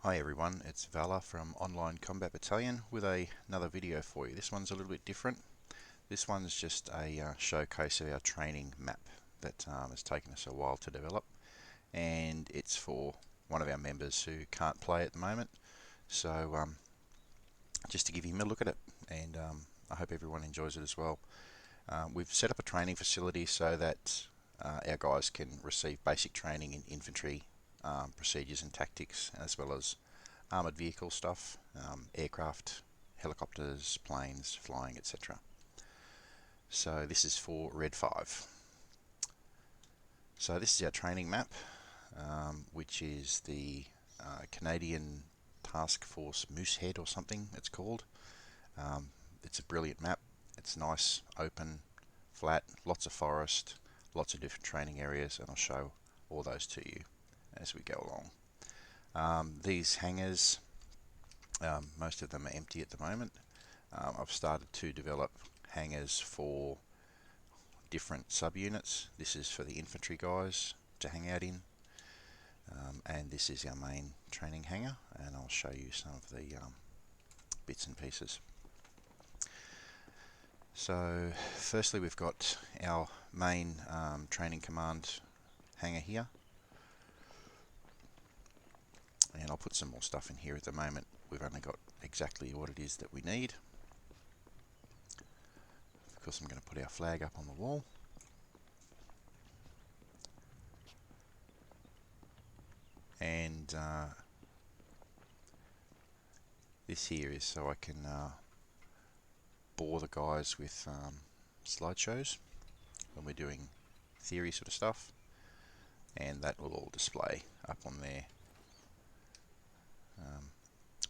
Hi everyone, it's Vala from Online Combat Battalion with another video for you. This one's a little bit different. This one's just a showcase of our training map that has taken us a while to develop, and it's for one of our members who can't play at the moment. So just to give him a look at it, and I hope everyone enjoys it as well. We've set up a training facility so that our guys can receive basic training in infantry procedures and tactics, as well as armoured vehicle stuff, aircraft, helicopters, planes, flying, etc. So this is for Red 5. So this is our training map, which is the Canadian Task Force Moosehead or something it's called. It's a brilliant map. It's nice, open, flat, lots of forest, lots of different training areas, and I'll show all those to you as we go along. These hangars, most of them are empty at the moment. I've started to develop hangars for different subunits. This is for the infantry guys to hang out in, and this is our main training hangar, and I'll show you some of the bits and pieces. So firstly, we've got our main training command hangar here, and I'll put some more stuff in here at the moment. We've only got exactly what it is that we need. Of course, I'm going to put our flag up on the wall. And this here is so I can bore the guys with slideshows when we're doing theory sort of stuff, and that will all display up on there.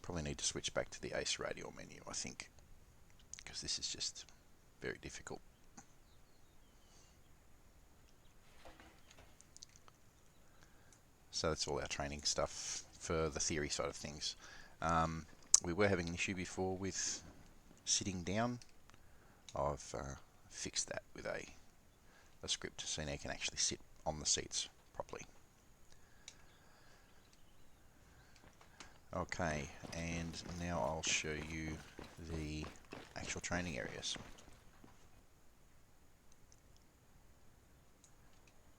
Probably need to switch back to the ACE radial menu, I think, because this is just very difficult. So that's all our training stuff for the theory side of things. We were having an issue before with sitting down. I've fixed that with a script so now you can actually sit on the seats properly. Okay, and now I'll show you the actual training areas.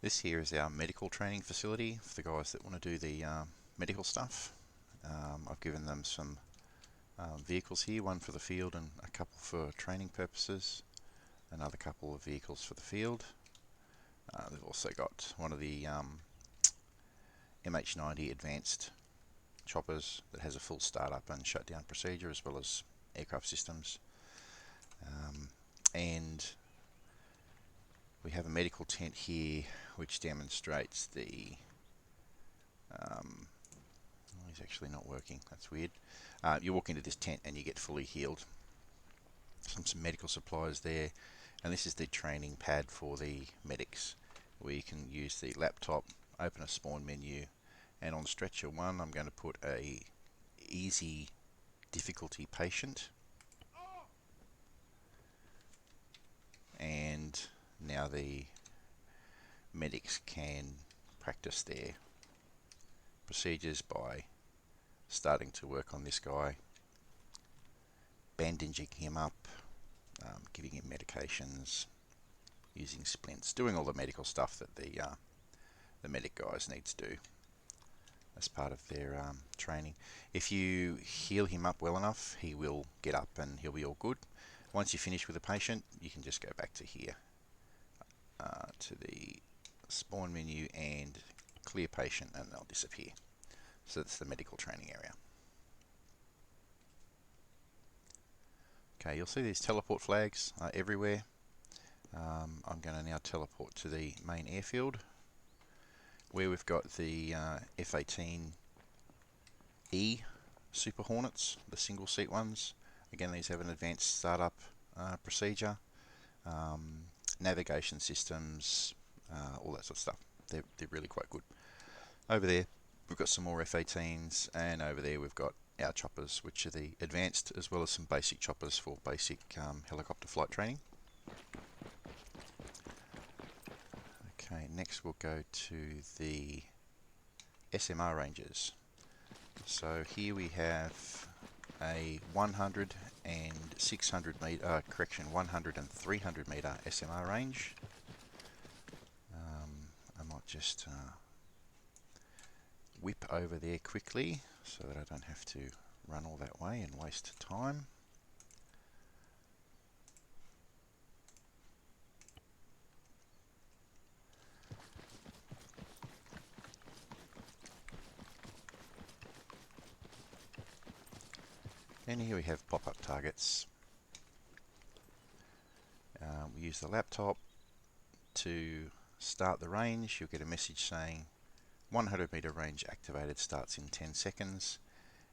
This here is our medical training facility for the guys that want to do the medical stuff. I've given them some vehicles here, one for the field and a couple for training purposes, another couple of vehicles for the field. They've also got one of the MH90 advanced choppers that has a full startup and shutdown procedure, as well as aircraft systems. And we have a medical tent here which demonstrates the he's actually not working, that's weird. You walk into this tent and you get fully healed. Some medical supplies there, and this is the training pad for the medics, where you can use the laptop, open a spawn menu, and on stretcher 1 I'm going to put a easy difficulty patient, and now the medics can practice their procedures by starting to work on this guy, bandaging him up, giving him medications, using splints, doing all the medical stuff that the medic guys need to do as part of their training. If you heal him up well enough, he will get up and he'll be all good. Once you finish with a patient, you can just go back to here, to the spawn menu and clear patient, and they'll disappear. So that's the medical training area. Okay, you'll see these teleport flags everywhere. I'm going to now teleport to the main airfield, where we've got the F-18E Super Hornets, the single seat ones. Again, these have an advanced startup procedure, navigation systems, all that sort of stuff. They're really quite good. Over there we've got some more F-18s, and over there we've got our choppers, which are the advanced, as well as some basic choppers for basic helicopter flight training. Okay, next we'll go to the SMR ranges. So here we have a 100 and 600 meter, 100 and 300 meter SMR range. I might just whip over there quickly so that I don't have to run all that way and waste time. And here we have pop-up targets. We use the laptop to start the range. You'll get a message saying 100 meter range activated, starts in 10 seconds.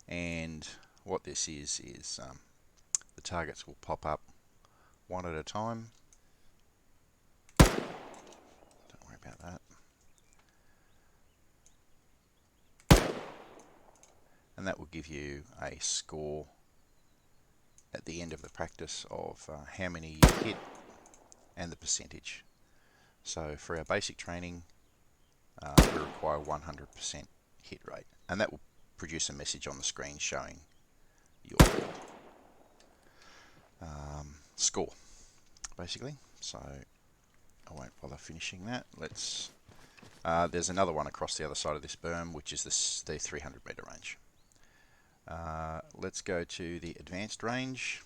And what this is the targets will pop up one at a time. Don't worry about that. And that will give you a score at the end of the practice of how many you hit and the percentage. So for our basic training, we require 100% hit rate, and that will produce a message on the screen showing your score, basically. So I won't bother finishing that. There's another one across the other side of this berm, which is the 300 meter range. Let's go to the advanced range.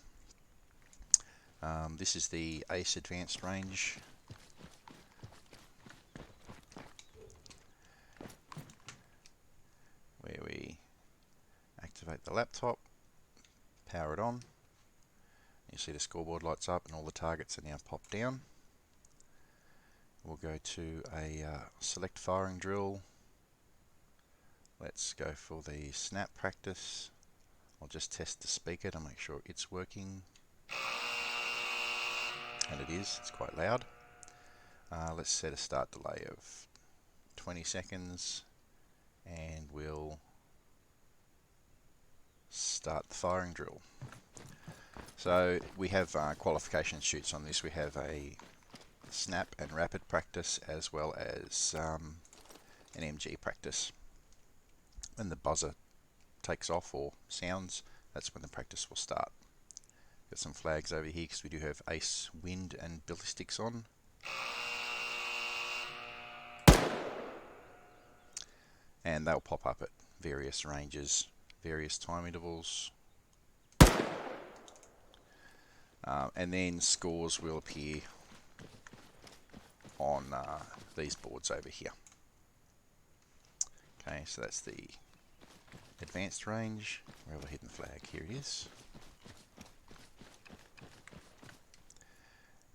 This is the ACE advanced range. Where we activate the laptop, power it on. You see the scoreboard lights up and all the targets are now popped down. We'll go to a select firing drill. Let's go for the snap practice. I'll just test the speaker to make sure it's working. And it is, it's quite loud. Let's set a start delay of 20 seconds and we'll start the firing drill. So we have qualification shoots on this. We have a snap and rapid practice as well as an MG practice. When the buzzer takes off or sounds, that's when the practice will start. Got some flags over here because we do have ACE wind and ballistics on. And they'll pop up at various ranges, various time intervals. And then scores will appear on these boards over here. Okay, so that's the advanced range. Where have I hidden the flag? Here it is.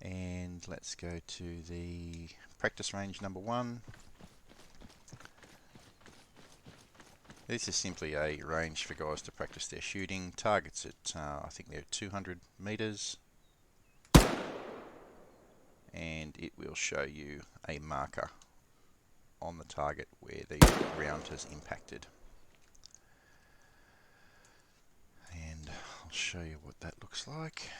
And let's go to the practice range number 1. This is simply a range for guys to practice their shooting. Targets at, I think they're 200 meters. And it will show you a marker on the target where the round has impacted. And I'll show you what that looks like.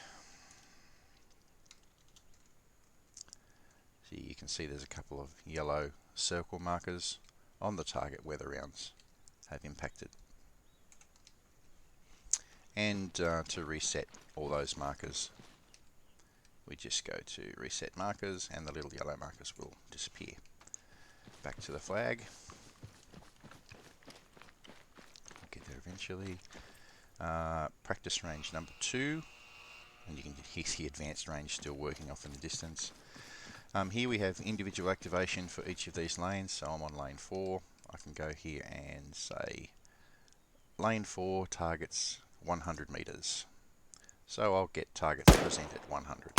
So you can see there's a couple of yellow circle markers on the target where the rounds have impacted. And to reset all those markers, we just go to reset markers and the little yellow markers will disappear. Back to the flag. I'll get there eventually. Practice range number 2, and you can hear the advanced range still working off in the distance. Here we have individual activation for each of these lanes, so I'm on lane 4. I can go here and say lane 4 targets 100 meters. So I'll get targets present at 100.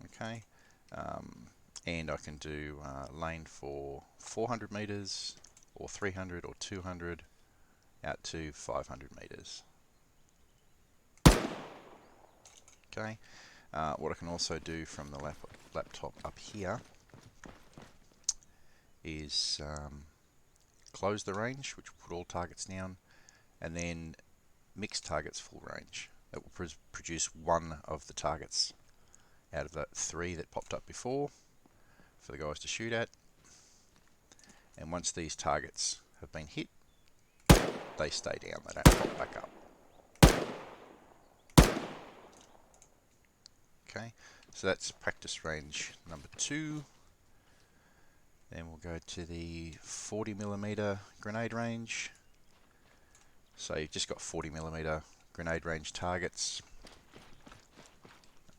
Okay, and I can do lane 4 400 meters or 300 or 200 out to 500 meters. Okay, what I can also do from the laptop up here is close the range, which will put all targets down, and then mix targets full range. That will produce one of the targets out of the 3 that popped up before for the guys to shoot at. And once these targets have been hit, they stay down, they don't pop back up. Okay, so that's practice range number 2. Then we'll go to the 40mm grenade range. So you've just got 40mm grenade range targets.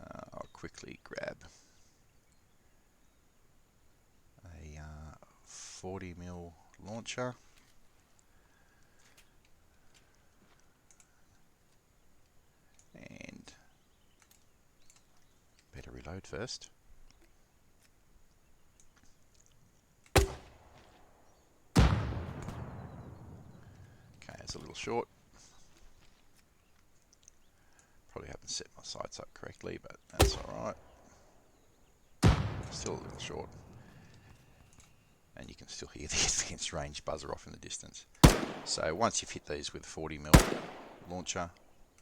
I'll quickly grab a 40mm launcher. And better reload first. Okay, it's a little short. Probably haven't set my sights up correctly, but that's alright. Still a little short. And you can still hear the advanced range buzzer off in the distance. So once you've hit these with 40mm launcher,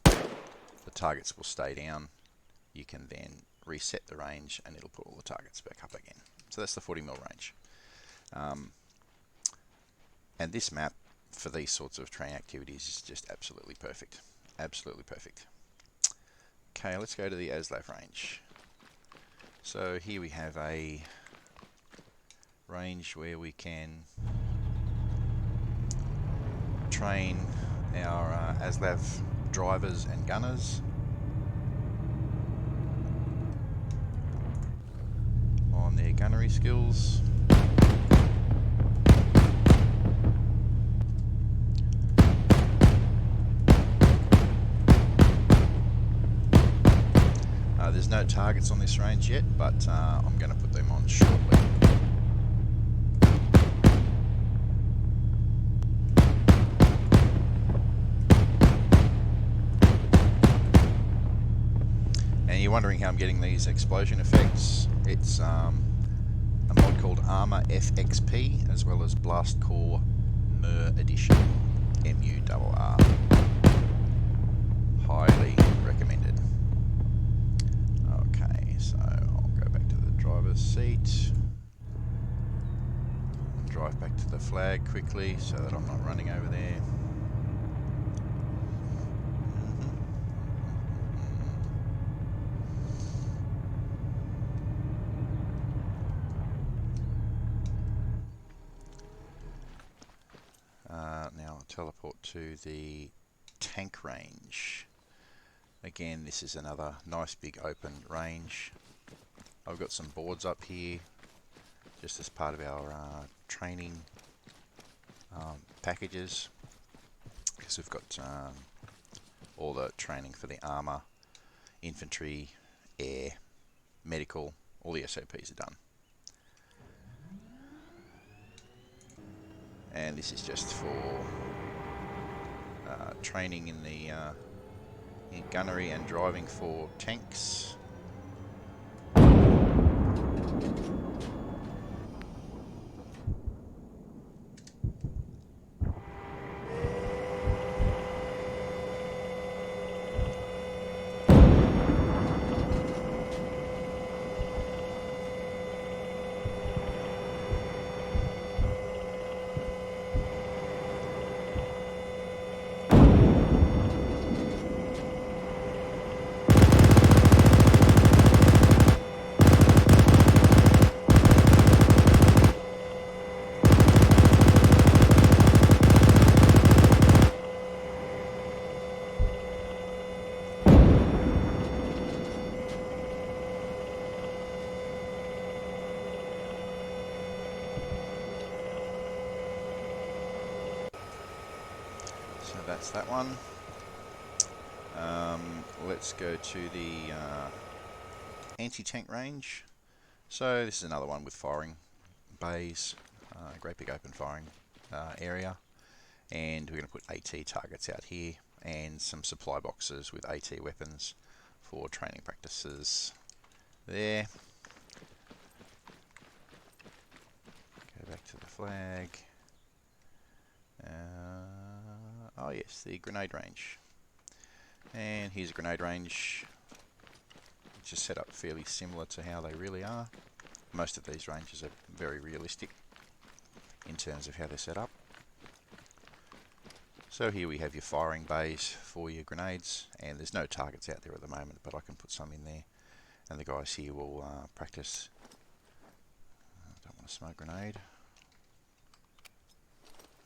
the targets will stay down. You can then reset the range and it'll put all the targets back up again. So that's the 40mm range. And this map for these sorts of training activities is just absolutely perfect. Absolutely perfect. Okay, let's go to the ASLAF range. So here we have a range where we can train our ASLAF drivers and gunners on their gunnery skills. There's no targets on this range yet, but I'm going to put them on shortly. And you're wondering how I'm getting these explosion effects. It's a mod called Arma FXP, as well as Blast Core Mur Edition, MURR. Highly recommended. Okay, so I'll go back to the driver's seat and drive back to the flag quickly so that I'm not running over there. Now I'll teleport to the tank range. Again, this is another nice big open range. I've got some boards up here just as part of our training packages, because we've got all the training for the Arma, infantry, air, medical, all the SOPs are done. And this is just for training in the in gunnery and driving for tanks. So that's that one. Let's go to the AntiTank Range. So this is another one with firing bays, great big open firing area, and we're going to put AT targets out here and some supply boxes with AT weapons for training practices there. Go back to the flag. Oh yes, the grenade range. And here's a grenade range, which is set up fairly similar to how they really are. Most of these ranges are very realistic. in terms of how they're set up. So here we have your firing bays for your grenades, and there's no targets out there at the moment, but I can put some in there, and the guys here will practice. I don't want a smoke grenade.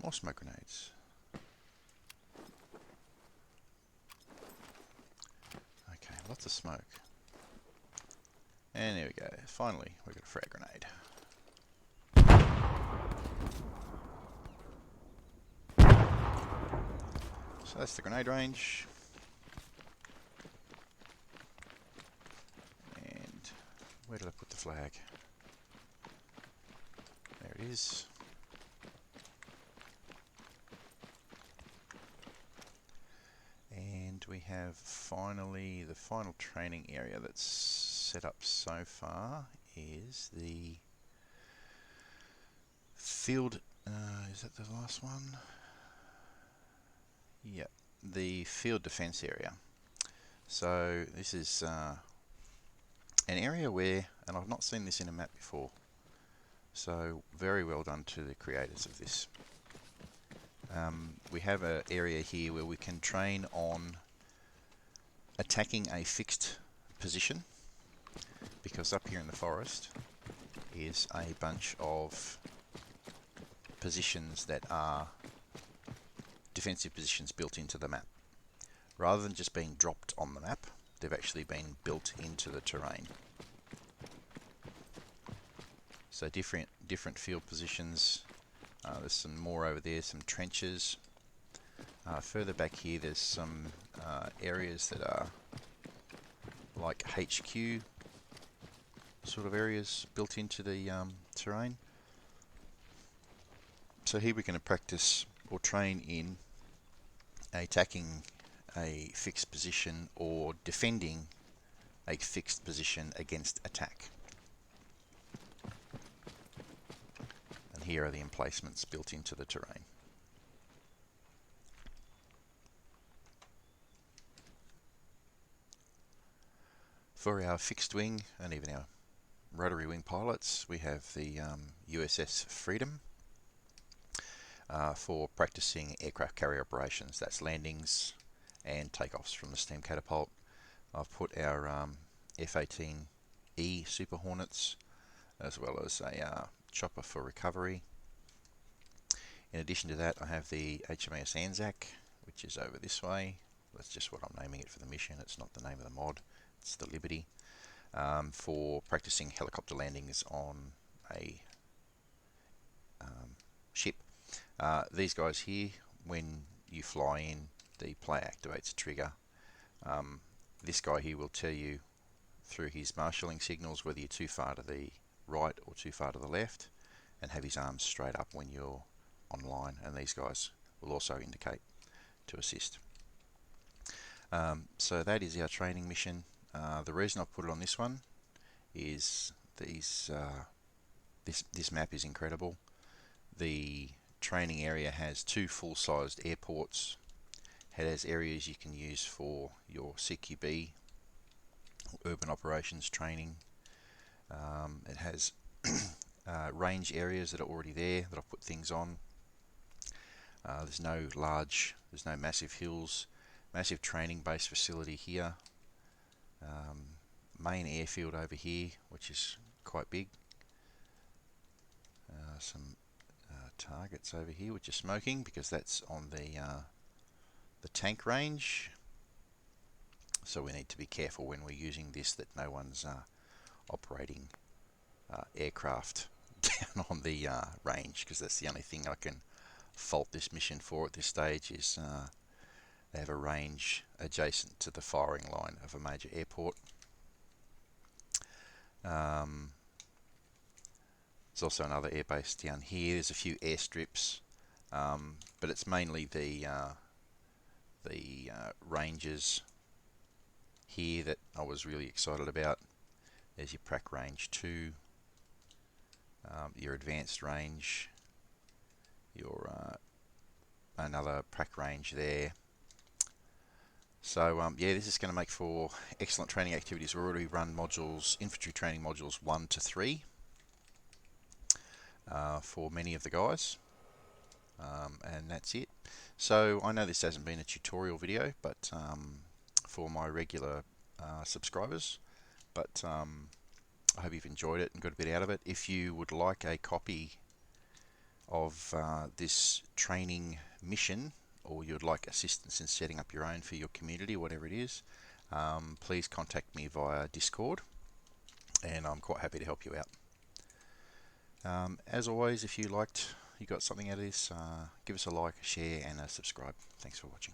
More smoke grenades. Okay, lots of smoke. And there we go. Finally, we've got a frag grenade. So that's the grenade range. And where did I put the flag? There it is. And we have finally, the final training area that's set up so far is the field, is that the last one? Yep, the field defense area. So this is an area where, and I've not seen this in a map before, so very well done to the creators of this. We have an area here where we can train on attacking a fixed position, because up here in the forest is a bunch of positions that are defensive positions built into the map. Rather than just being dropped on the map, they've actually been built into the terrain. So different field positions. There's some more over there, some trenches. Further back here there's some areas that are like HQ sort of areas built into the terrain. So here we're going to practice or train in attacking a fixed position or defending a fixed position against attack. And here are the emplacements built into the terrain. For our fixed wing and even our rotary wing pilots, we have the USS Freedom for practicing aircraft carrier operations. That's landings and takeoffs from the steam catapult. I've put our F-18E Super Hornets as well as a chopper for recovery. In addition to that, I have the HMAS Anzac, which is over this way. That's just what I'm naming it for the mission. It's not the name of the mod. It's the Liberty, for practicing helicopter landings on a ship. These guys here, when you fly in, the player activates a trigger. This guy here will tell you through his marshalling signals whether you're too far to the right or too far to the left, and have his arms straight up when you're online, and these guys will also indicate to assist. So that is our training mission. The reason I put it on this one is this map is incredible. The training area has 2 full-sized airports. It has areas you can use for your CQB, urban operations training. It has range areas that are already there that I've put things on. There's no massive hills. Massive training base facility here. Main airfield over here, which is quite big. Some targets over here which are smoking because that's on the tank range. So we need to be careful when we're using this that no one's operating aircraft down on the range, because that's the only thing I can fault this mission for at this stage is they have a range adjacent to the firing line of a major airport. There's also another airbase down here. There's a few airstrips, but it's mainly the ranges here that I was really excited about. There's your prac range 2, your advanced range, your another prac range there. So yeah, this is going to make for excellent training activities. We've already run modules, infantry training modules 1 to 3. for many of the guys. And that's it. So I know this hasn't been a tutorial video, but for my regular subscribers, but I hope you've enjoyed it and got a bit out of it. If you would like a copy of this training mission, or you'd like assistance in setting up your own for your community, whatever it is, please contact me via Discord, and I'm quite happy to help you out. As always, if you got something out of this, give us a like, a share, and a subscribe. Thanks for watching.